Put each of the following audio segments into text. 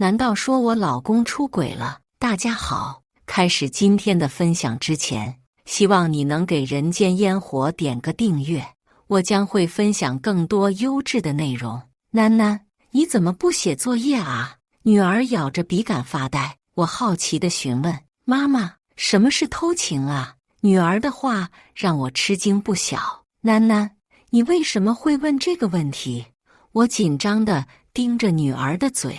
难道说我老公出轨了？大家好，开始今天的分享之前，希望你能给人间烟火点个订阅，我将会分享更多优质的内容。囡囡，你怎么不写作业啊？女儿咬着笔杆发呆，我好奇地询问：妈妈，什么是偷情啊？女儿的话让我吃惊不小。囡囡，你为什么会问这个问题？我紧张地盯着女儿的嘴。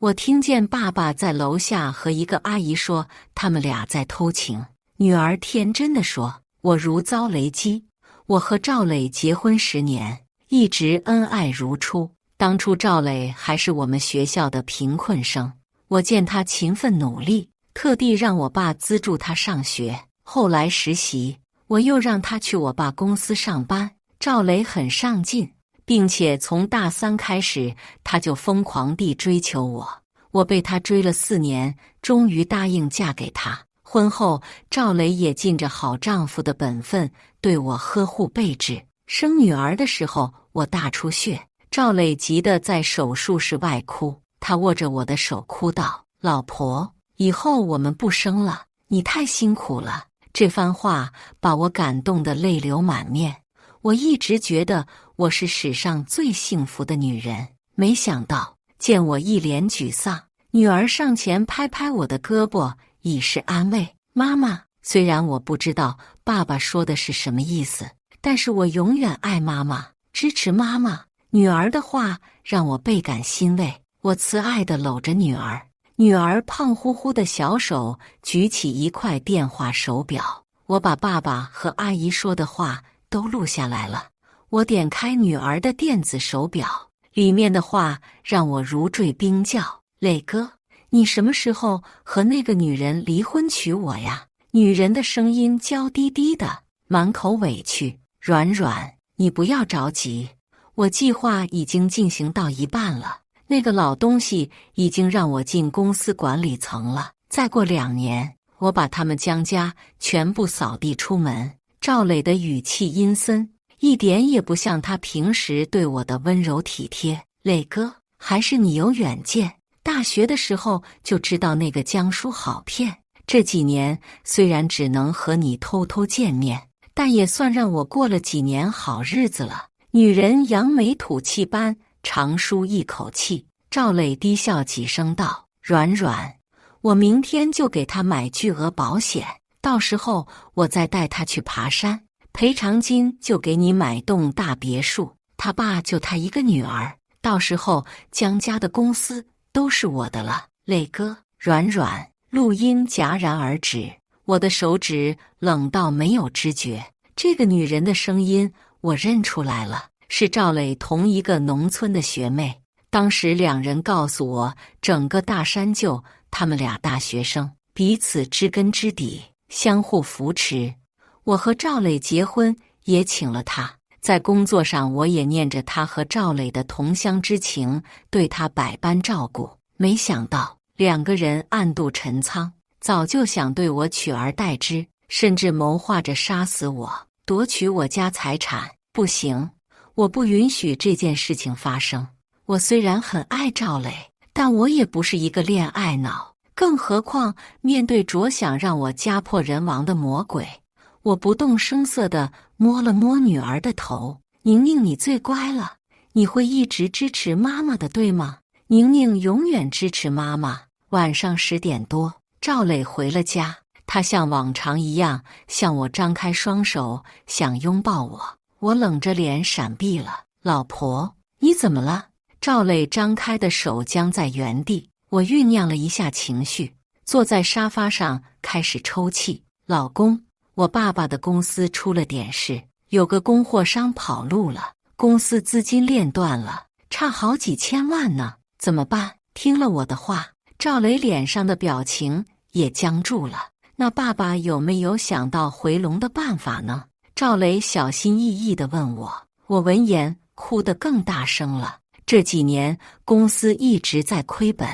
我听见爸爸在楼下和一个阿姨说他们俩在偷情。女儿天真地说：我如遭雷击，我和赵磊结婚10年，一直恩爱如初。当初赵磊还是我们学校的贫困生，我见他勤奋努力，特地让我爸资助他上学。后来实习，我又让他去我爸公司上班。赵磊很上进，并且从大3开始，他就疯狂地追求我。我被他追了4年，终于答应嫁给他。婚后，赵磊也尽着好丈夫的本分，对我呵护备至。生女儿的时候，我大出血，赵磊急得在手术室外哭。他握着我的手哭道：老婆，以后我们不生了，你太辛苦了。这番话把我感动得泪流满面。我一直觉得我是史上最幸福的女人，没想到见我一脸沮丧，女儿上前拍拍我的胳膊，以示安慰。妈妈，虽然我不知道爸爸说的是什么意思，但是我永远爱妈妈，支持妈妈。女儿的话让我倍感欣慰，我慈爱地搂着女儿。女儿胖乎乎的小手举起一块电话手表，我把爸爸和阿姨说的话都录下来了。我点开女儿的电子手表，里面的话让我如坠冰窖。磊哥，你什么时候和那个女人离婚娶我呀？女人的声音娇滴滴的，满口委屈。软软，你不要着急，我计划已经进行到一半了。那个老东西已经让我进公司管理层了，再过2年，我把他们江家全部扫地出门。赵磊的语气阴森，一点也不像他平时对我的温柔体贴。磊哥，还是你有远见，大学的时候就知道那个江叔好骗。这几年虽然只能和你偷偷见面，但也算让我过了几年好日子了。女人扬眉吐气般长舒一口气。赵磊低笑几声道：软软，我明天就给他买巨额保险，到时候我再带他去爬山，赔偿金就给你买栋大别墅。他爸就他一个女儿，到时候江家的公司都是我的了。磊哥，软软。录音戛然而止，我的手指冷到没有知觉。这个女人的声音我认出来了，是赵磊同一个农村的学妹。当时2人告诉我，整个大山就他们俩大学生，彼此知根知底，相互扶持。我和赵磊结婚也请了他，在工作上我也念着他和赵磊的同乡之情，对他百般照顾。没想到2个人暗度陈仓，早就想对我取而代之，甚至谋划着杀死我，夺取我家财产。不行，我不允许这件事情发生。我虽然很爱赵磊，但我也不是一个恋爱脑，更何况面对着想让我家破人亡的魔鬼。我不动声色地摸了摸女儿的头。宁宁，你最乖了，你会一直支持妈妈的，对吗？宁宁永远支持妈妈。晚上10点多，赵磊回了家，他像往常一样向我张开双手，想拥抱我。我冷着脸闪避了。老婆，你怎么了？赵磊张开的手僵在原地。我酝酿了一下情绪，坐在沙发上开始抽泣。老公，我爸爸的公司出了点事，有个供货商跑路了，公司资金链断了，差好几千万呢。怎么办？听了我的话，赵磊脸上的表情也僵住了。那爸爸有没有想到回笼的办法呢？赵磊小心翼翼地问我。我闻言哭得更大声了。这几年公司一直在亏本，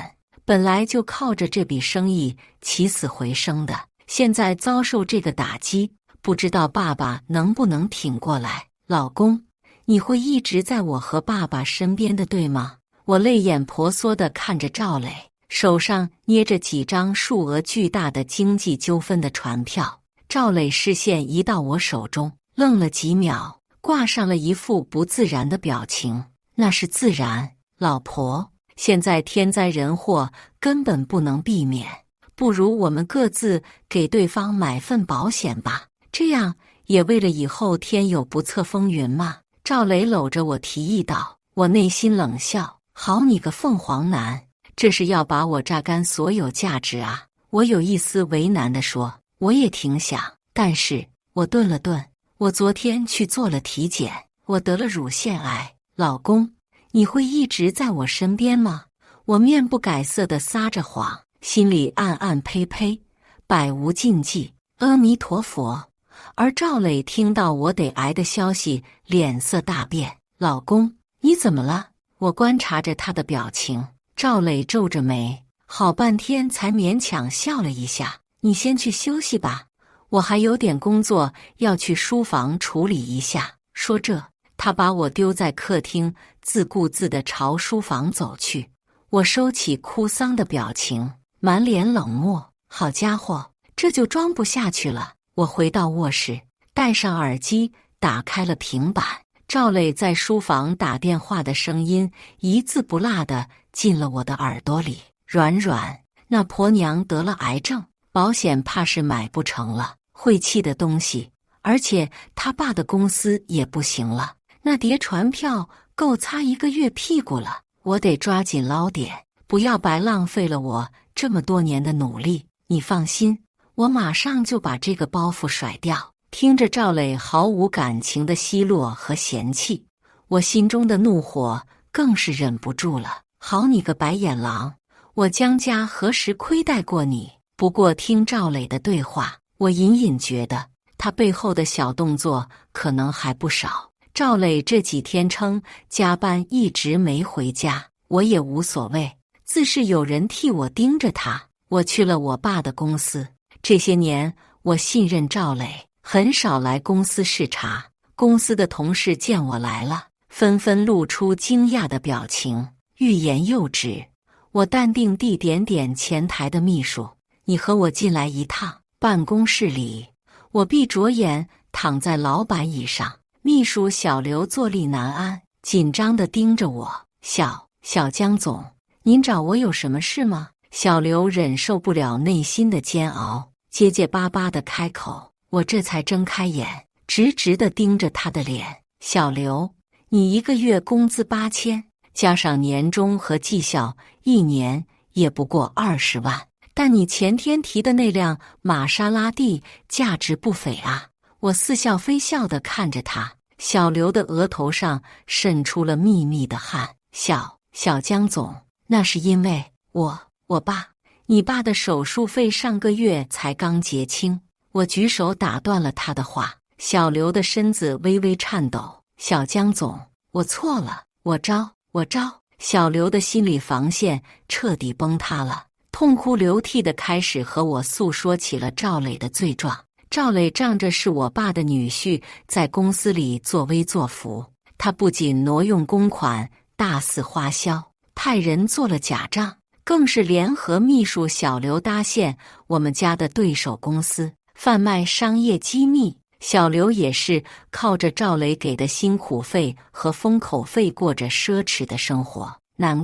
本来就靠着这笔生意起死回生的，现在遭受这个打击，不知道爸爸能不能挺过来。老公，你会一直在我和爸爸身边的，对吗？我泪眼婆娑地看着赵磊，手上捏着几张数额巨大的经济纠纷的传票。赵磊视线移到我手中，愣了几秒，挂上了一副不自然的表情。那是自然，老婆，现在天灾人祸根本不能避免，不如我们各自给对方买份保险吧，这样也为了以后天有不测风云嘛。赵磊搂着我提议道。我内心冷笑，好你个凤凰男，这是要把我榨干所有价值啊！我有一丝为难地说，我也挺想，但是我顿了顿，我昨天去做了体检，我得了乳腺癌。老公，你会一直在我身边吗？我面不改色地撒着谎，心里暗暗呸呸，百无禁忌，阿弥陀佛。而赵磊听到我得癌的消息，脸色大变。老公，你怎么了？我观察着他的表情。赵磊皱着眉，好半天才勉强笑了一下。你先去休息吧，我还有点工作要去书房处理一下。说这，他把我丢在客厅，自顾自地朝书房走去。我收起哭丧的表情，满脸冷漠。好家伙，这就装不下去了。我回到卧室，戴上耳机，打开了平板。赵磊在书房打电话的声音一字不落地进了我的耳朵里。软软，那婆娘得了癌症，保险怕是买不成了，晦气的东西。而且他爸的公司也不行了，那叠船票够擦1个月屁股了。我得抓紧捞点，不要白浪费了我这么多年的努力。你放心，我马上就把这个包袱甩掉。听着赵磊毫无感情的奚落和嫌弃，我心中的怒火更是忍不住了。好你个白眼狼，我江家何时亏待过你？不过听赵磊的对话，我隐隐觉得他背后的小动作可能还不少。赵磊这几天称加班一直没回家，我也无所谓，自是有人替我盯着他。我去了我爸的公司，这些年我信任赵磊，很少来公司视察。公司的同事见我来了，纷纷露出惊讶的表情，欲言又止。我淡定地点点前台的秘书，你和我进来一趟。办公室里，我闭着眼躺在老板椅上，秘书小刘坐立难安，紧张地盯着我。小江总，您找我有什么事吗？小刘忍受不了内心的煎熬，结结巴巴地开口。我这才睁开眼，直直地盯着他的脸。小刘，你1个月工资8000，加上年终和绩效，1年也不过20万。但你前天提的那辆玛莎拉蒂价值不菲啊！我似笑非笑地看着他，小刘的额头上渗出了密密的汗。小江总，那是因为我爸，你爸的手术费上个月才刚结清。我举手打断了他的话，小刘的身子微微颤抖。小江总，我错了，我招。小刘的心理防线彻底崩塌了，痛哭流涕地开始和我诉说起了赵磊的罪状。赵磊仗着是我爸的女婿，在公司里作威作福。他不仅挪用公款，大肆花销，派人做了假账，更是联合秘书小刘搭线我们家的对手公司，贩卖商业机密。小刘也是靠着赵磊给的辛苦费和封口费过着奢侈的生活。难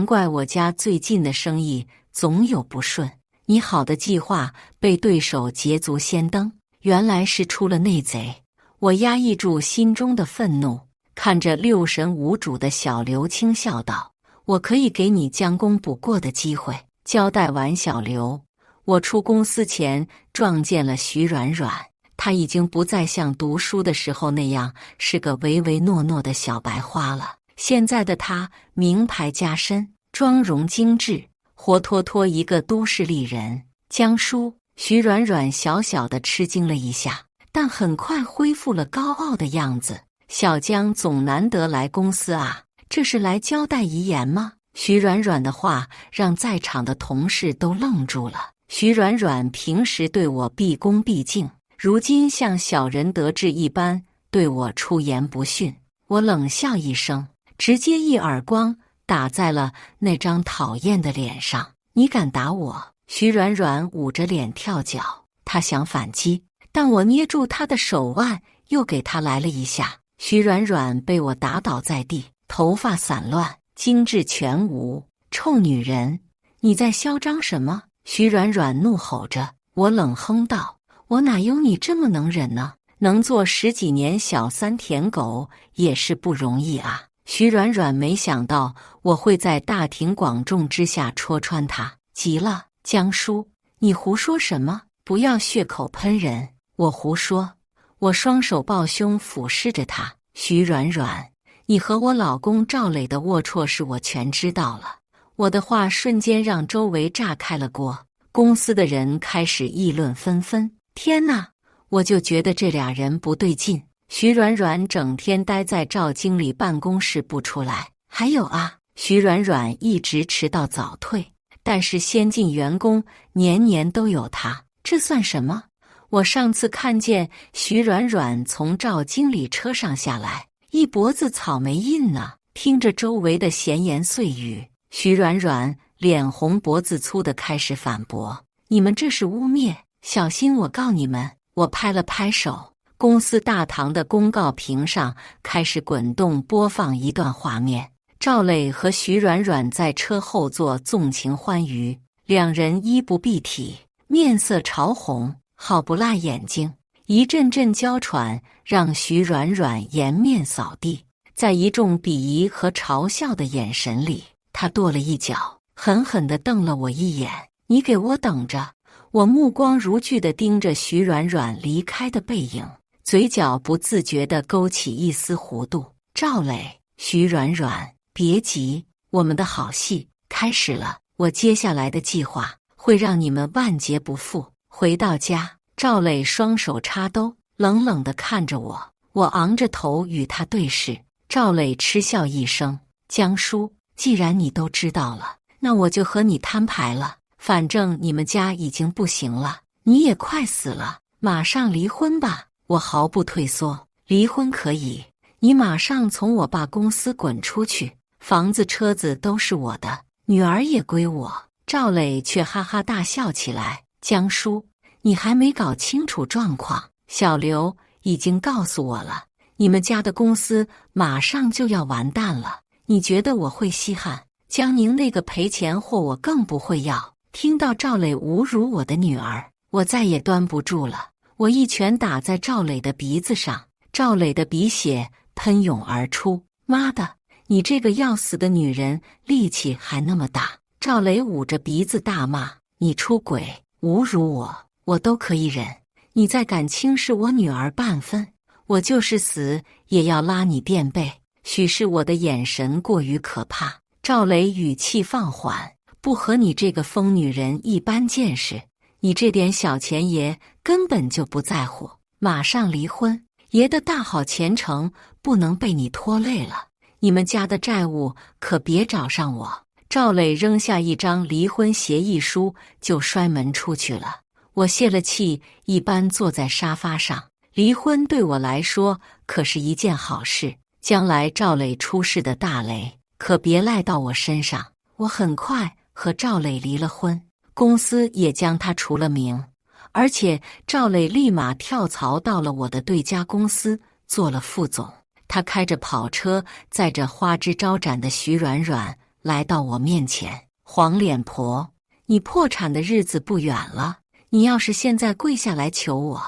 怪我家最近的生意总有不顺。你好的计划被对手捷足先登，原来是出了内贼。我压抑住心中的愤怒，看着六神无主的小刘轻笑道：我可以给你将功补过的机会。交代完小刘，我出公司前撞见了徐软软。她已经不再像读书的时候那样是个唯唯诺诺的小白花了。现在的她名牌加身，妆容精致，活脱脱一个都市丽人。江叔，徐软软小小的吃惊了一下，但很快恢复了高傲的样子。小江总难得来公司啊，这是来交代遗言吗？徐软软的话让在场的同事都愣住了。徐软软平时对我毕恭毕敬，如今像小人得志一般对我出言不逊。我冷笑一声，直接一耳光打在了那张讨厌的脸上。你敢打我？徐软软捂着脸跳脚，她想反击，但我捏住她的手腕，又给她来了一下。徐软软被我打倒在地，头发散乱，精致全无。臭女人，你在嚣张什么？徐软软怒吼着。我冷哼道：我哪有你这么能忍呢？能做10几年小三舔狗也是不容易啊。徐软软没想到我会在大庭广众之下戳穿她，急了：江叔，你胡说什么？不要血口喷人。我胡说。我双手抱胸俯视着她。徐软软，你和我老公赵磊的龌龊事我全知道了。我的话瞬间让周围炸开了锅，公司的人开始议论纷纷。天哪，我就觉得这俩人不对劲。徐软软整天待在赵经理办公室不出来。还有啊，徐软软一直迟到早退，但是先进员工年年都有她，这算什么？我上次看见徐软软从赵经理车上下来，一脖子草莓印呢。听着周围的闲言碎语，徐软软脸红脖子粗的开始反驳：你们这是污蔑，小心我告你们！我拍了拍手，公司大堂的公告屏上开始滚动播放一段画面。赵磊和徐软软在车后座纵情欢愉，两人衣不蔽体，面色潮红，好不辣眼睛，一阵阵娇喘让徐软软颜面扫地。在一众鄙夷和嘲笑的眼神里，他跺了一脚，狠狠地瞪了我一眼：你给我等着！我目光如炬地盯着徐软软离开的背影，嘴角不自觉地勾起一丝弧度。赵磊，徐软软，别急，我们的好戏开始了。我接下来的计划会让你们万劫不复。回到家，赵磊双手插兜，冷冷地看着我。我昂着头与他对视。赵磊嗤笑一声：江叔，既然你都知道了，那我就和你摊牌了。反正你们家已经不行了，你也快死了，马上离婚吧！我毫不退缩。离婚可以，你马上从我爸公司滚出去，房子车子都是我的，女儿也归我。赵磊却哈哈大笑起来：江叔，你还没搞清楚状况，小刘已经告诉我了，你们家的公司马上就要完蛋了，你觉得我会稀罕？江宁那个赔钱货我更不会要。听到赵磊侮辱我的女儿，我再也端不住了，我一拳打在赵磊的鼻子上，赵磊的鼻血喷涌而出。妈的，你这个要死的女人，力气还那么大！赵磊捂着鼻子大骂：你出轨，侮辱我，我都可以忍，你再敢轻视我女儿半分，我就是死也要拉你垫背。许是我的眼神过于可怕，赵磊语气放缓：不和你这个疯女人一般见识，你这点小钱爷根本就不在乎，马上离婚，爷的大好前程不能被你拖累了，你们家的债务可别找上我。赵磊扔下一张离婚协议书就摔门出去了。我泄了气一般坐在沙发上，离婚对我来说可是一件好事，将来赵磊出事的大雷可别赖到我身上。我很快和赵磊离了婚，公司也将他除了名，而且赵磊立马跳槽到了我的对家公司做了副总。他开着跑车载着花枝招展的徐软软来到我面前：黄脸婆，你破产的日子不远了，你要是现在跪下来求我，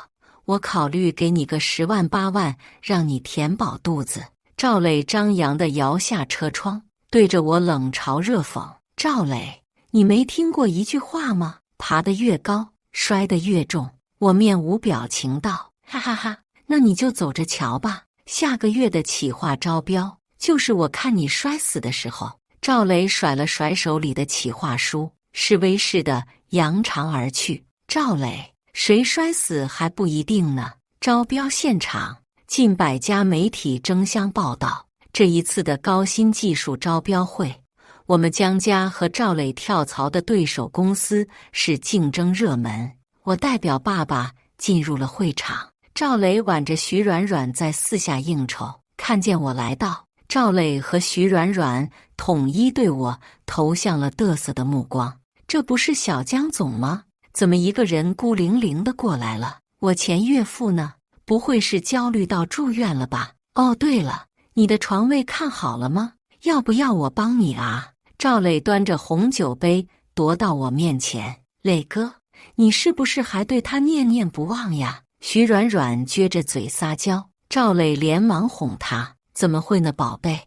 我考虑给你个10万8万，让你填饱肚子。赵磊张扬地摇下车窗，对着我冷嘲热讽：赵磊，你没听过一句话吗？爬得越高，摔得越重。我面无表情道：哈哈哈，那你就走着瞧吧，下个月的企划招标，就是我看你摔死的时候。赵磊甩了甩手里的企划书，示威似的扬长而去。赵磊，谁摔死还不一定呢。招标现场，近100家媒体争相报道这一次的高新技术招标会。我们江家和赵磊跳槽的对手公司是竞争热门。我代表爸爸进入了会场，赵磊挽着徐软软在四下应酬，看见我来到，赵磊和徐软软统一对我投向了得瑟的目光。这不是小江总吗？怎么一个人孤零零的过来了？我前岳父呢？不会是焦虑到住院了吧？哦，对了，你的床位看好了吗？要不要我帮你啊？赵磊端着红酒杯踱到我面前。磊哥，你是不是还对他念念不忘呀？徐软软撅着嘴撒娇。赵磊连忙哄他：怎么会呢，宝贝，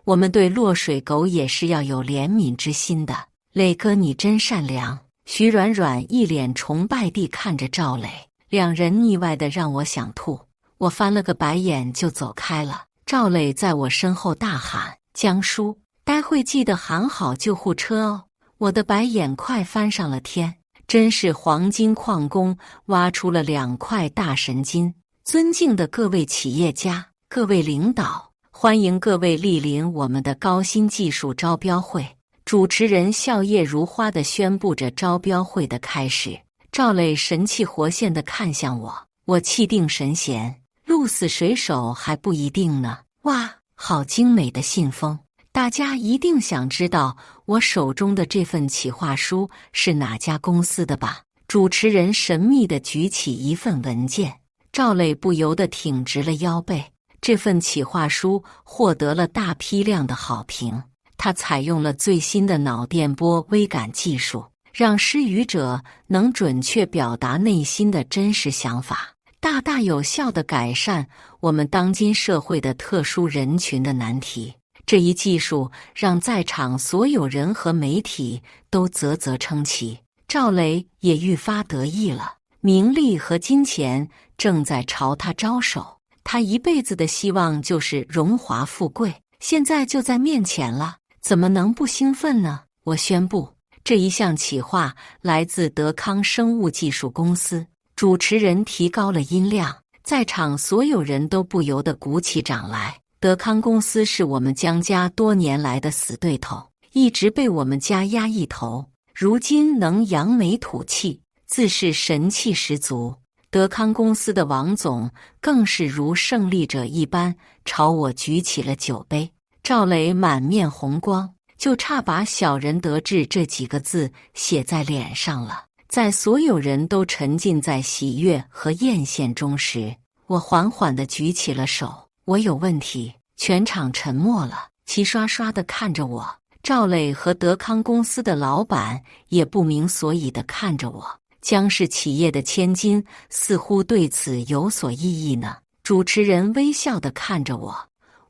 我们对落水狗也是要有怜悯之心的。磊哥你真善良。徐软软一脸崇拜地看着赵磊，两人腻歪的让我想吐。我翻了个白眼就走开了。赵磊在我身后大喊：江叔，待会记得喊好救护车哦。我的白眼快翻上了天，真是黄金矿工挖出了2块大神金。尊敬的各位企业家，各位领导，欢迎各位莅临我们的高新技术招标会。主持人笑靥如花地宣布着招标会的开始。赵磊神气活现地看向我，我气定神闲，鹿死谁手还不一定呢。哇，好精美的信封！大家一定想知道我手中的这份企划书是哪家公司的吧？主持人神秘地举起一份文件，赵磊不由得挺直了腰背。这份企划书获得了大批量的好评。它采用了最新的脑电波微感技术，让施语者能准确表达内心的真实想法，大大有效地改善我们当今社会的特殊人群的难题。这一技术让在场所有人和媒体都啧啧称奇，赵磊也愈发得意了。名利和金钱正在朝他招手，他一辈子的希望就是荣华富贵，现在就在面前了。怎么能不兴奋呢？我宣布，这一项企划来自德康生物技术公司。主持人提高了音量，在场所有人都不由得鼓起掌来。德康公司是我们江家多年来的死对头，一直被我们家压一头，如今能扬眉吐气，自是神气十足。德康公司的王总更是如胜利者一般，朝我举起了酒杯。赵磊满面红光，就差把小人得志这几个字写在脸上了。在所有人都沉浸在喜悦和艳羡中时，我缓缓地举起了手。我有问题。全场沉默了，齐刷刷地看着我。赵磊和德康公司的老板也不明所以地看着我。江氏企业的千金似乎对此有所异议呢。主持人微笑地看着我。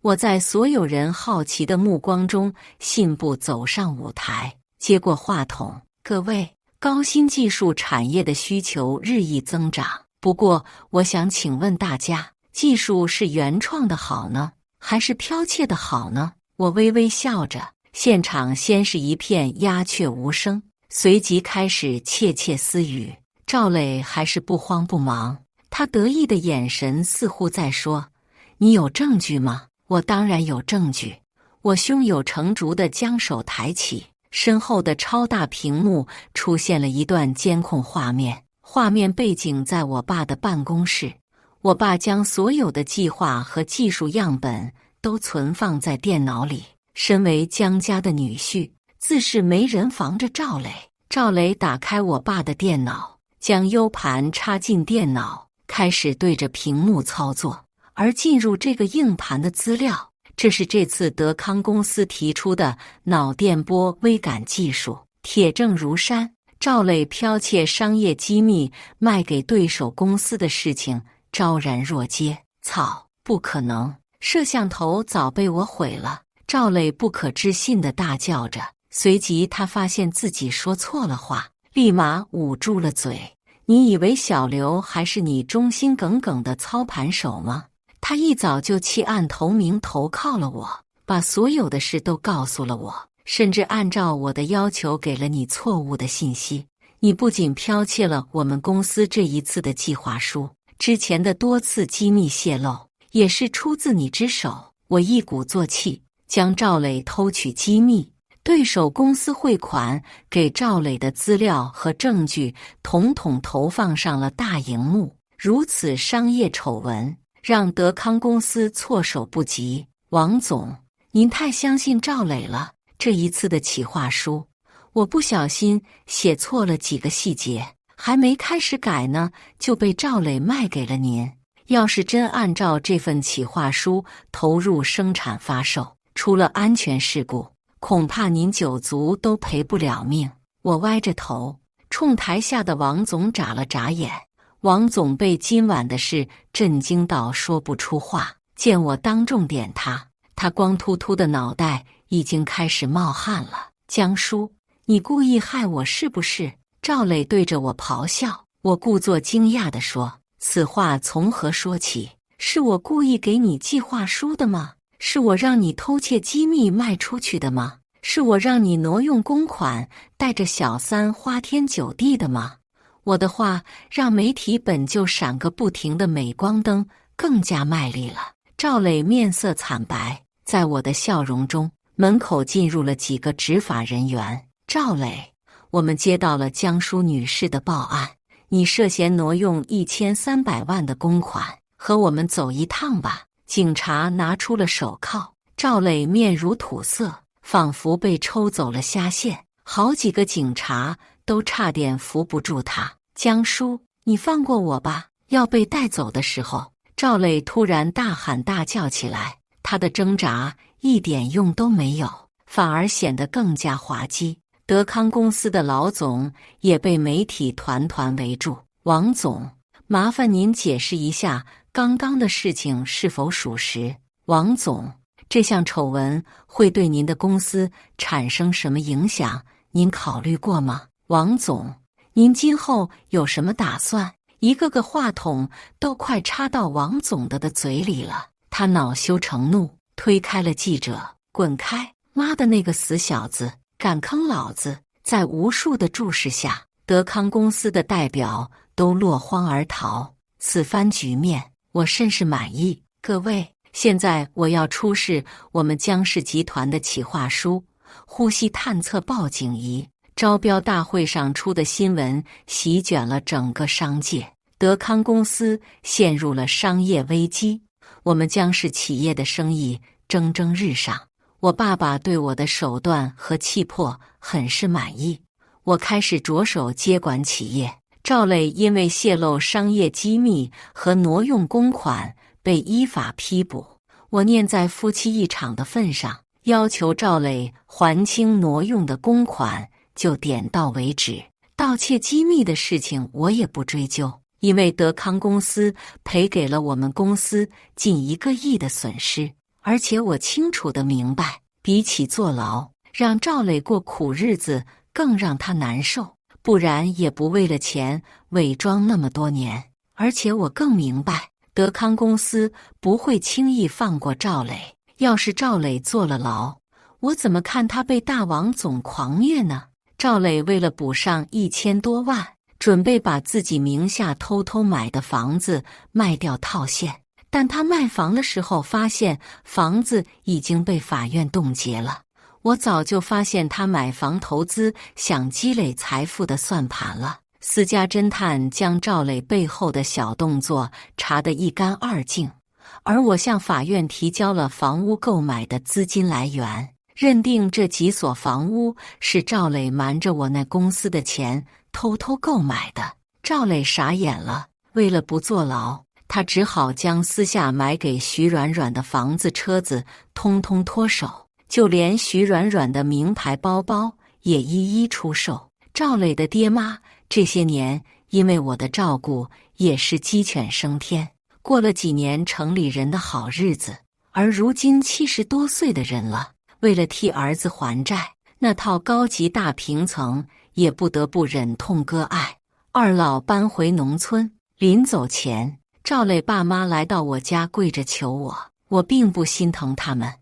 我在所有人好奇的目光中信步走上舞台，接过话筒。各位，高新技术产业的需求日益增长，不过我想请问大家，技术是原创的好呢，还是剽窃的好呢？我微微笑着，现场先是一片鸦雀无声，随即开始窃窃私语。赵磊还是不慌不忙，他得意的眼神似乎在说：你有证据吗？我当然有证据。我胸有成竹地将手抬起，身后的超大屏幕出现了一段监控画面，画面背景在我爸的办公室。我爸将所有的计划和技术样本都存放在电脑里。身为江家的女婿，自是没人防着赵磊。赵磊打开我爸的电脑，将 U 盘插进电脑，开始对着屏幕操作。而进入这个硬盘的资料，这是这次德康公司提出的脑电波微感技术，铁证如山。赵磊剽窃商业机密卖给对手公司的事情昭然若揭。操，不可能！摄像头早被我毁了！赵磊不可置信地大叫着，随即他发现自己说错了话，立马捂住了嘴。你以为小刘还是你忠心耿耿的操盘手吗？他一早就弃暗投明投靠了我，把所有的事都告诉了我，甚至按照我的要求给了你错误的信息。你不仅剽窃了我们公司这一次的计划书，之前的多次机密泄露也是出自你之手。我一鼓作气，将赵磊偷取机密、对手公司汇款给赵磊的资料和证据统统投放上了大荧幕。如此商业丑闻让德康公司措手不及。王总，您太相信赵磊了。这一次的企划书，我不小心写错了几个细节，还没开始改呢，就被赵磊卖给了您。要是真按照这份企划书投入生产发售，出了安全事故，恐怕您9族都赔不了命。我歪着头，冲台下的王总眨了眨眼。王总被今晚的事震惊到说不出话，见我当众点他光秃秃的脑袋已经开始冒汗了。江叔，你故意害我是不是？赵磊对着我咆哮。我故作惊讶地说，此话从何说起？是我故意给你计划书的吗？是我让你偷窃机密卖出去的吗？是我让你挪用公款，带着小三花天酒地的吗？我的话让媒体本就闪个不停的镁光灯更加卖力了。赵磊面色惨白，在我的笑容中，门口进入了几个执法人员。赵磊，我们接到了江淑女士的报案，你涉嫌挪用1300万的公款，和我们走一趟吧。警察拿出了手铐，赵磊面如土色，仿佛被抽走了虾线，好几个警察都差点扶不住他。江叔，你放过我吧！要被带走的时候，赵磊突然大喊大叫起来，他的挣扎一点用都没有，反而显得更加滑稽。德康公司的老总也被媒体团团围住。王总，麻烦您解释一下刚刚的事情是否属实。王总，这项丑闻会对您的公司产生什么影响？您考虑过吗？王总，您今后有什么打算？一个个话筒都快插到王总的嘴里了。他恼羞成怒，推开了记者，滚开！妈的那个死小子，敢坑老子！在无数的注视下，德康公司的代表都落荒而逃。此番局面，我甚是满意。各位，现在我要出示我们江氏集团的企划书——呼吸探测报警仪。招标大会上出的新闻席卷了整个商界，德康公司陷入了商业危机，我们江氏企业的生意蒸蒸日上。我爸爸对我的手段和气魄很是满意，我开始着手接管企业。赵磊因为泄露商业机密和挪用公款被依法批捕，我念在夫妻一场的份上，要求赵磊还清挪用的公款，就点到为止。盗窃机密的事情我也不追究，因为德康公司赔给了我们公司近1个亿的损失，而且我清楚地明白，比起坐牢，让赵磊过苦日子更让他难受，不然也不为了钱伪装那么多年。而且我更明白，德康公司不会轻易放过赵磊，要是赵磊坐了牢，我怎么看他被大王总狂虐呢？赵磊为了补上1000多万，准备把自己名下偷偷买的房子卖掉套现，但他卖房的时候发现房子已经被法院冻结了。我早就发现他买房投资想积累财富的算盘了。私家侦探将赵磊背后的小动作查得一干二净，而我向法院提交了房屋购买的资金来源，认定这几所房屋是赵磊瞒着我那公司的钱偷偷购买的。赵磊傻眼了，为了不坐牢，他只好将私下买给徐软软的房子、车子通通脱手，就连徐软软的名牌包包也一一出售。赵磊的爹妈这些年因为我的照顾也是鸡犬升天，过了几年城里人的好日子，而如今70多岁的人了，为了替儿子还债，那套高级大平层也不得不忍痛割爱。二老搬回农村，临走前，赵磊爸妈来到我家跪着求我，我并不心疼他们。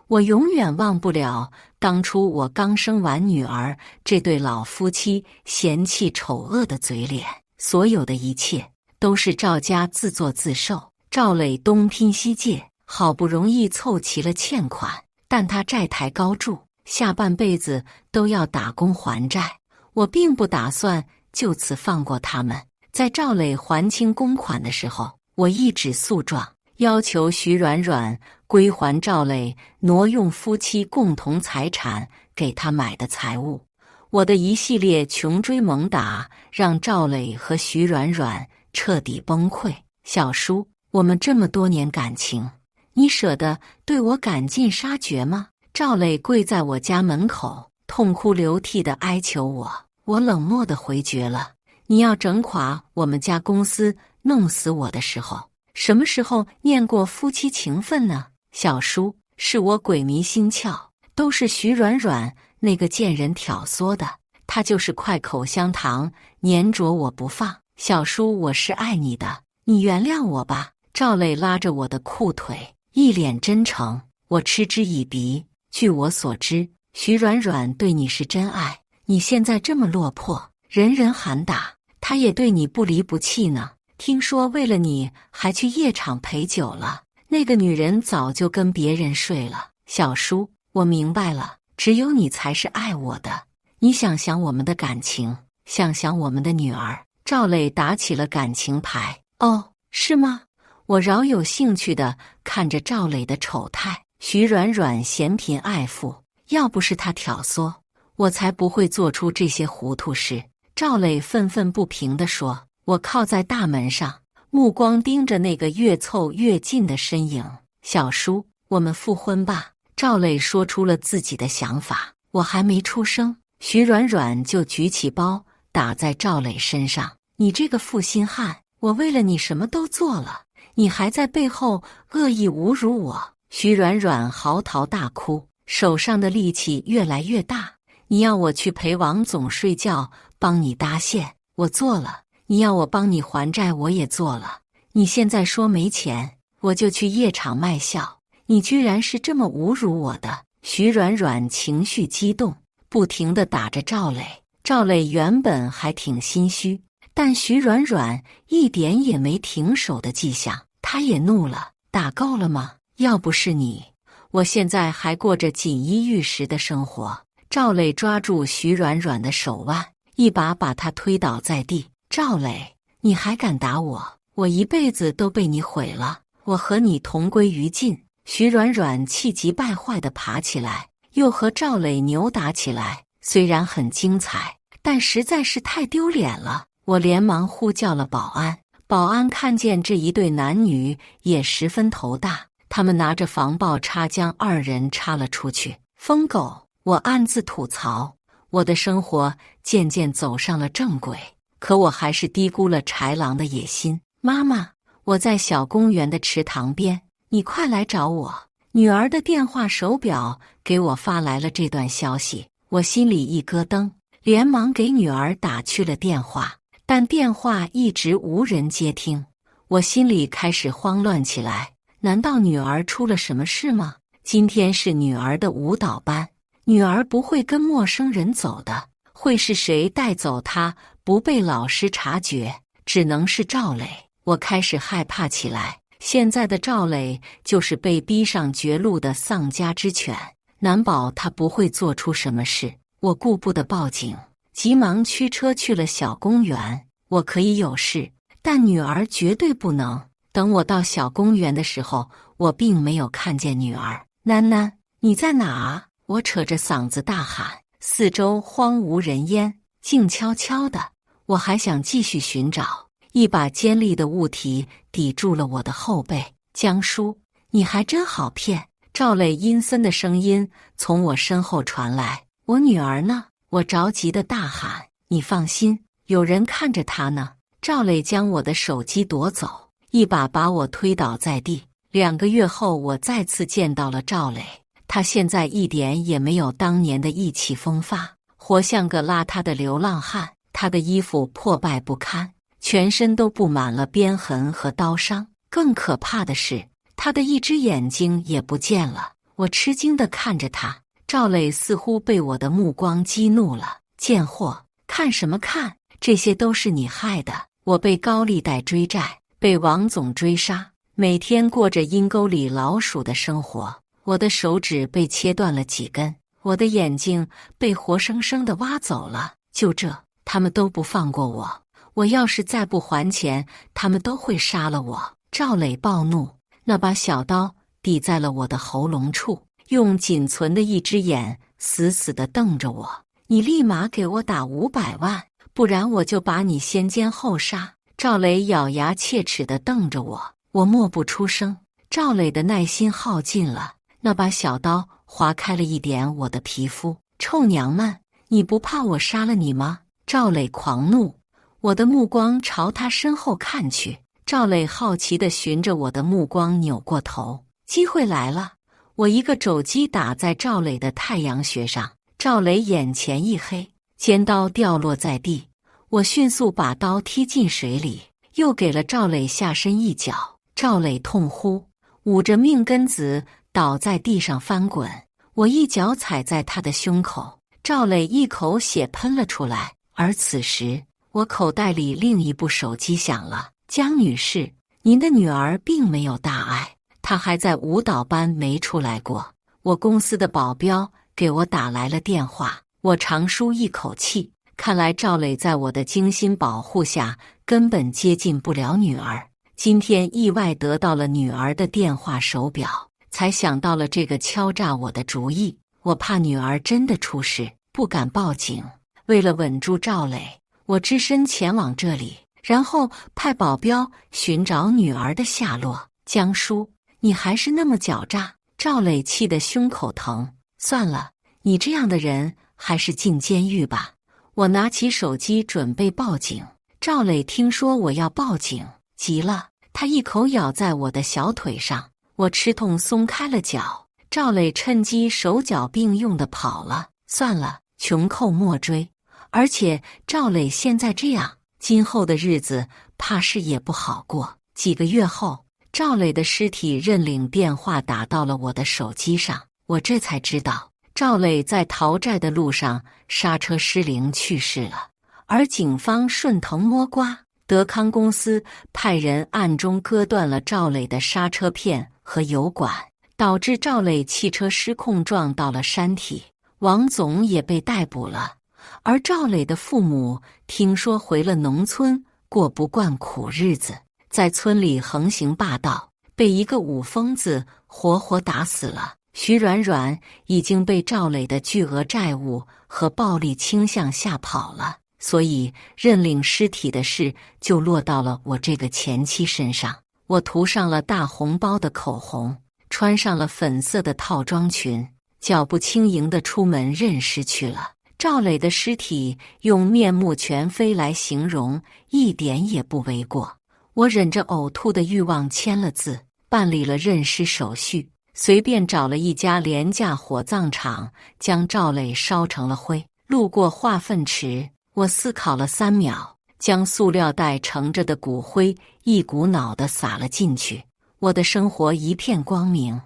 我永远忘不了当初我刚生完女儿，这对老夫妻嫌弃丑恶的嘴脸。所有的一切都是赵家自作自受。赵磊东拼西借，好不容易凑齐了欠款，但他债台高筑，下半辈子都要打工还债。我并不打算就此放过他们。在赵磊还清公款的时候，我一纸诉状要求徐软软归还赵磊挪用夫妻共同财产给他买的财物。我的一系列穷追猛打，让赵磊和徐软软彻底崩溃。小叔，我们这么多年感情，你舍得对我赶尽杀绝吗？赵磊跪在我家门口，痛哭流涕地哀求我。我冷漠地回绝了。你要整垮我们家公司，弄死我的时候，什么时候念过夫妻情分呢？小叔，是我鬼迷心窍，都是徐软软那个贱人挑唆的，她就是快口香糖，粘着我不放。小叔，我是爱你的，你原谅我吧。赵磊拉着我的裤腿，一脸真诚，我嗤之以鼻。据我所知，徐软软对你是真爱，你现在这么落魄，人人喊打，她也对你不离不弃呢。听说为了你还去夜场陪酒了，那个女人早就跟别人睡了。小叔，我明白了，只有你才是爱我的。你想想我们的感情，想想我们的女儿。赵磊打起了感情牌。哦，是吗？我饶有兴趣地看着赵磊的丑态。徐软软嫌贫爱富，要不是他挑唆，我才不会做出这些糊涂事。赵磊愤愤不平地说。我靠在大门上，目光盯着那个越凑越近的身影。小叔，我们复婚吧。赵磊说出了自己的想法。我还没出声，徐软软就举起包打在赵磊身上。你这个负心汉，我为了你什么都做了，你还在背后恶意侮辱我。徐软软嚎啕大哭，手上的力气越来越大。你要我去陪王总睡觉，帮你搭线，我做了。你要我帮你还债，我也做了。你现在说没钱，我就去夜场卖笑。你居然是这么侮辱我的！徐软软情绪激动，不停地打着赵磊。赵磊原本还挺心虚，但徐软软一点也没停手的迹象，他也怒了。打够了吗？要不是你，我现在还过着锦衣玉食的生活。赵磊抓住徐软软的手腕，一把把她推倒在地。赵磊，你还敢打我？我一辈子都被你毁了，我和你同归于尽。徐软软气急败坏地爬起来，又和赵磊扭打起来。虽然很精彩，但实在是太丢脸了。我连忙呼叫了保安。保安看见这一对男女也十分头大，他们拿着防爆叉将二人插了出去。疯狗！我暗自吐槽。我的生活渐渐走上了正轨。可我还是低估了豺狼的野心。妈妈，我在小公园的池塘边，你快来找我。女儿的电话手表给我发来了这段消息，我心里一咯噔，连忙给女儿打去了电话，但电话一直无人接听。我心里开始慌乱起来，难道女儿出了什么事吗？今天是女儿的舞蹈班，女儿不会跟陌生人走的，会是谁带走她？不被老师察觉，只能是赵磊。我开始害怕起来。现在的赵磊就是被逼上绝路的丧家之犬，难保他不会做出什么事。我顾不得报警，急忙驱车去了小公园。我可以有事，但女儿绝对不能。等我到小公园的时候，我并没有看见女儿。囡囡，你在哪啊？我扯着嗓子大喊。四周荒无人烟，静悄悄的。我还想继续寻找，一把尖利的物体抵住了我的后背。江叔，你还真好骗！赵磊阴森的声音从我身后传来。我女儿呢？我着急的大喊。你放心，有人看着她呢。赵磊将我的手机夺走，一把把我推倒在地。2个月后，我再次见到了赵磊，他现在一点也没有当年的意气风发，活像个邋遢的流浪汉。他的衣服破败不堪，全身都布满了鞭痕和刀伤。更可怕的是，他的一只眼睛也不见了。我吃惊地看着他，赵磊似乎被我的目光激怒了。贱货，看什么看？这些都是你害的。我被高利贷追债，被王总追杀，每天过着阴沟里老鼠的生活。我的手指被切断了几根，我的眼睛被活生生地挖走了。就这，他们都不放过我。我要是再不还钱，他们都会杀了我。赵磊暴怒，那把小刀抵在了我的喉咙处，用仅存的一只眼死死地瞪着我。你立马给我打500万，不然我就把你先奸后杀。赵磊咬牙切齿地瞪着我，我默不出声。赵磊的耐心耗尽了，那把小刀划开了一点我的皮肤。臭娘们，你不怕我杀了你吗？赵磊狂怒，我的目光朝他身后看去。赵磊好奇地循着我的目光扭过头，机会来了！我一个肘击打在赵磊的太阳穴上，赵磊眼前一黑，尖刀掉落在地。我迅速把刀踢进水里，又给了赵磊下身一脚。赵磊痛呼，捂着命根子倒在地上翻滚。我一脚踩在他的胸口，赵磊一口血喷了出来。而此时，我口袋里另一部手机响了。江女士，您的女儿并没有大碍，她还在舞蹈班没出来过。我公司的保镖给我打来了电话。我长舒一口气，看来赵磊在我的精心保护下根本接近不了女儿。今天意外得到了女儿的电话手表，才想到了这个敲诈我的主意。我怕女儿真的出事，不敢报警。为了稳住赵磊，我只身前往这里，然后派保镖寻找女儿的下落。江叔，你还是那么狡诈！赵磊气得胸口疼。算了，你这样的人还是进监狱吧。我拿起手机准备报警。赵磊听说我要报警，急了，他一口咬在我的小腿上。我吃痛松开了脚，赵磊趁机手脚并用地跑了。算了，穷寇莫追。而且赵磊现在这样，今后的日子怕是也不好过。几个月后，赵磊的尸体认领电话打到了我的手机上，我这才知道赵磊在逃债的路上刹车失灵去世了。而警方顺藤摸瓜，德康公司派人暗中割断了赵磊的刹车片和油管，导致赵磊汽车失控撞到了山体。王总也被逮捕了。而赵磊的父母听说回了农村，过不惯苦日子，在村里横行霸道，被一个武疯子活活打死了。徐软软已经被赵磊的巨额债务和暴力倾向吓跑了，所以认领尸体的事就落到了我这个前妻身上。我涂上了大红包的口红，穿上了粉色的套装裙，脚步轻盈地出门认尸去了。赵磊的尸体用面目全非来形容，一点也不为过。我忍着呕吐的欲望签了字，办理了认尸手续，随便找了一家廉价火葬场，将赵磊烧成了灰。路过化粪池，我思考了3秒，将塑料袋盛着的骨灰一股脑地撒了进去。我的生活一片光明。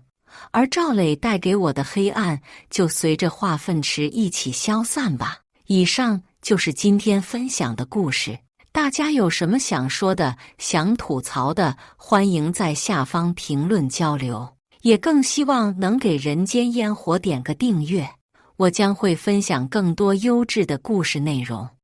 而赵磊带给我的黑暗就随着化粪池一起消散吧。以上就是今天分享的故事，大家有什么想说的、想吐槽的，欢迎在下方评论交流，也更希望能给人间烟火点个订阅，我将会分享更多优质的故事内容。